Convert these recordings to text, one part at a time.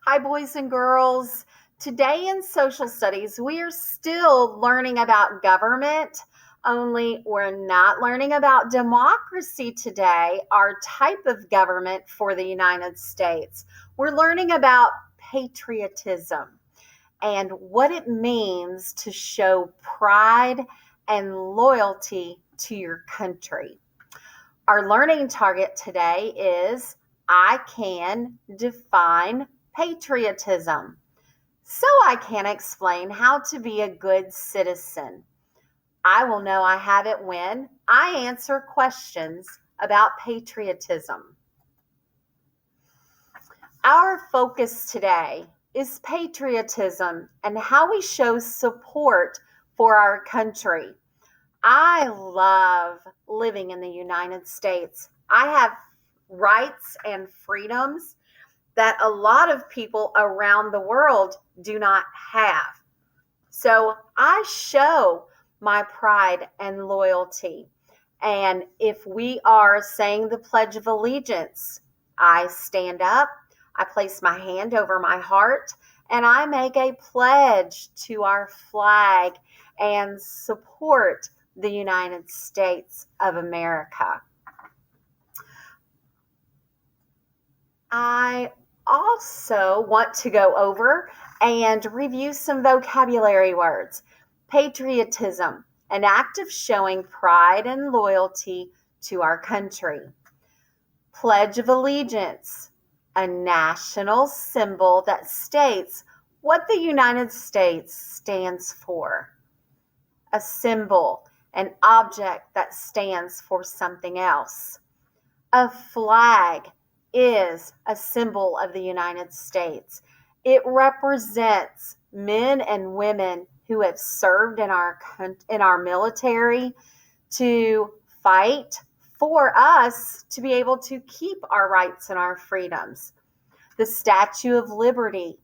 Hi, boys and girls. Today in social studies, we are still learning about government, only we're not learning about democracy today, our type of government for the United States. We're learning about patriotism and what it means to show pride and loyalty to your country. Our learning target today is I can define patriotism so I can explain how to be a good citizen. I will know I have it when I answer questions about patriotism. Our focus today is patriotism and how we show support for our country. I love living in the United States. I have rights and freedoms that a lot of people around the world do not have. So I show my pride and loyalty. And if we are saying the Pledge of Allegiance, I stand up, I place my hand over my heart, and I make a pledge to our flag and support the United States of America. I also want to go over and review some vocabulary words. Patriotism, an act of showing pride and loyalty to our country. Pledge of Allegiance, a national symbol that states what the United States stands for. A symbol, an object that stands for something else. A flag is a symbol of the United States. It represents men and women who have served in our military to fight for us to be able to keep our rights and our freedoms. The Statue of Liberty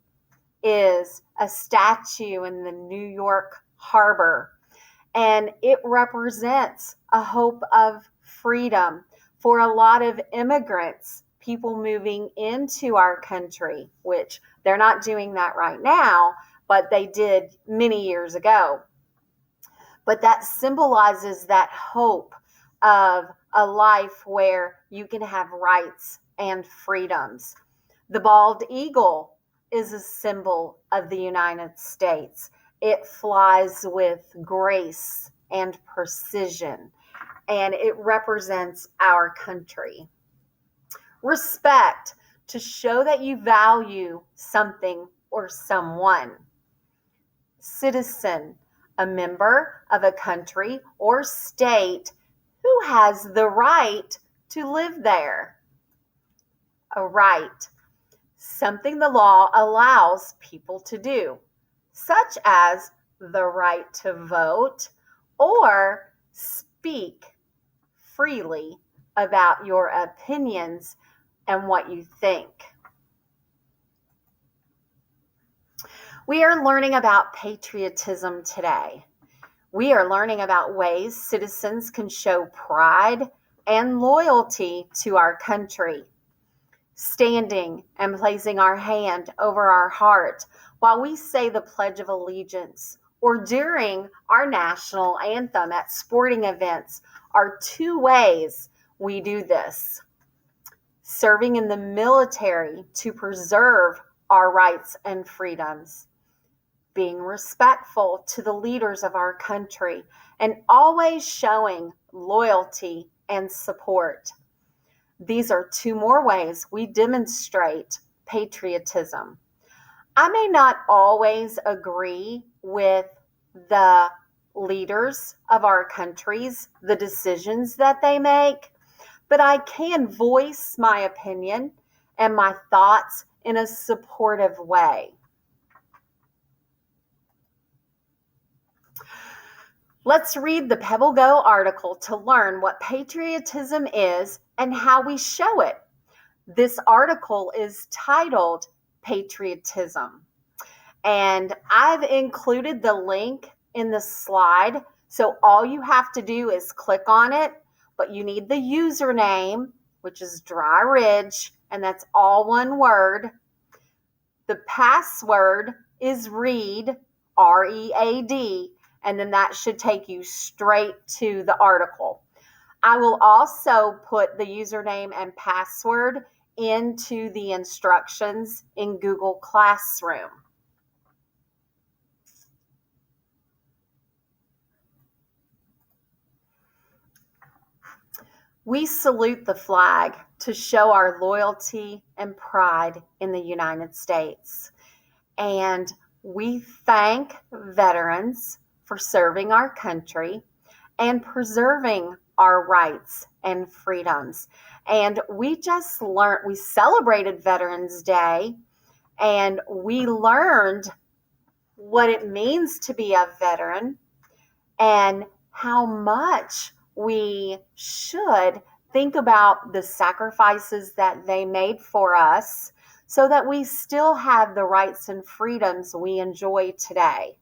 is a statue in the New York Harbor, and it represents a hope of freedom for a lot of immigrants, people moving into our country, which they're not doing that right now, but they did many years ago. But that symbolizes that hope of a life where you can have rights and freedoms. The bald eagle is a symbol of the United States. It flies with grace and precision, and it represents our country. Respect, to show that you value something or someone. Citizen, a member of a country or state who has the right to live there. A right, something the law allows people to do, such as the right to vote or speak freely about your opinions and what you think. We are learning about patriotism today. We are learning about ways citizens can show pride and loyalty to our country. Standing and placing our hand over our heart while we say the Pledge of Allegiance or during our national anthem at sporting events are two ways we do this. Serving in the military to preserve our rights and freedoms. Being respectful to the leaders of our country and always showing loyalty and support. These are two more ways we demonstrate patriotism. I may not always agree with the leaders of our countries, the decisions that they make, but I can voice my opinion and my thoughts in a supportive way. Let's read the Pebble Go article to learn what patriotism is and how we show it. This article is titled Patriotism, and I've included the link in the slide, so all you have to do is click on it, but you need the username, which is Dry Ridge, and that's all one word. The password is READ, READ, and then that should take you straight to the article. I will also put the username and password into the instructions in Google Classroom. We salute the flag to show our loyalty and pride in the United States. And we thank veterans for serving our country and preserving our rights and freedoms. And we celebrated Veterans Day, and we learned what it means to be a veteran and how much we should think about the sacrifices that they made for us so that we still have the rights and freedoms we enjoy today.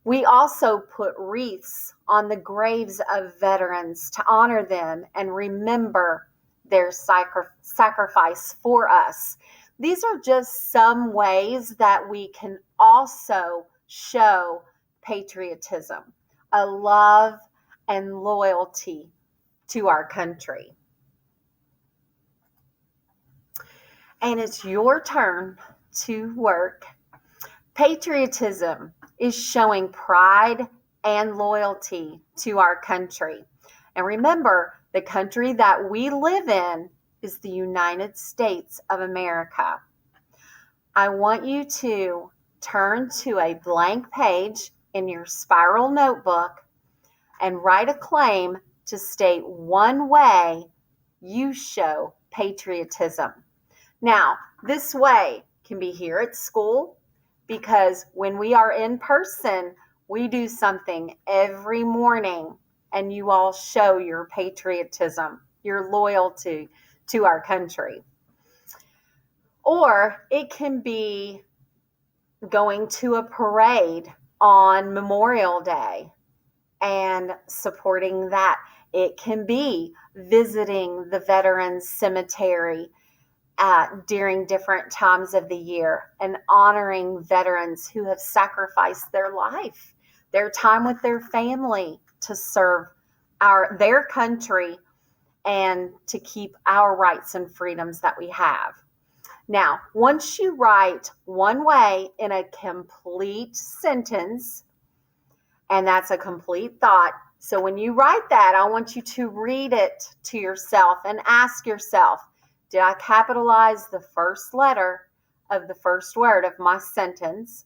We also put wreaths on the graves of veterans to honor them and remember their sacrifice for us. These are just some ways that we can also show patriotism, a love and loyalty to our country. And it's your turn to work. Patriotism is showing pride and loyalty to our country. And remember, the country that we live in is the United States of America. I want you to turn to a blank page in your spiral notebook and write a claim to state one way you show patriotism. Now, this way can be here at school, because when we are in person, we do something every morning and you all show your patriotism, your loyalty to our country. Or it can be going to a parade on Memorial Day and supporting that. It can be visiting the Veterans Cemetery during different times of the year and honoring veterans who have sacrificed their life, their time with their family to serve their country and to keep our rights and freedoms that we have. Now, once you write one way in a complete sentence, and that's a complete thought, so when you write that, I want you to read it to yourself and ask yourself, did I capitalize the first letter of the first word of my sentence?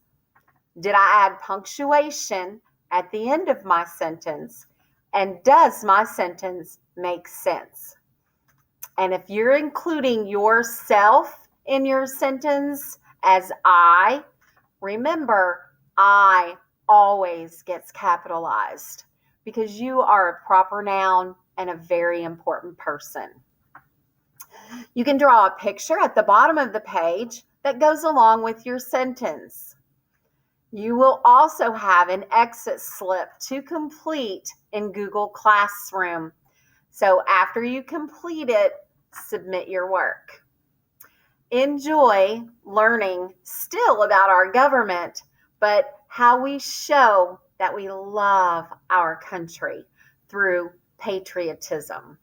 Did I add punctuation at the end of my sentence? And does my sentence make sense? And if you're including yourself in your sentence as I, remember, I always gets capitalized because you are a proper noun and a very important person. You can draw a picture at the bottom of the page that goes along with your sentence. You will also have an exit slip to complete in Google Classroom. So after you complete it, submit your work. Enjoy learning still about our government, but how we show that we love our country through patriotism.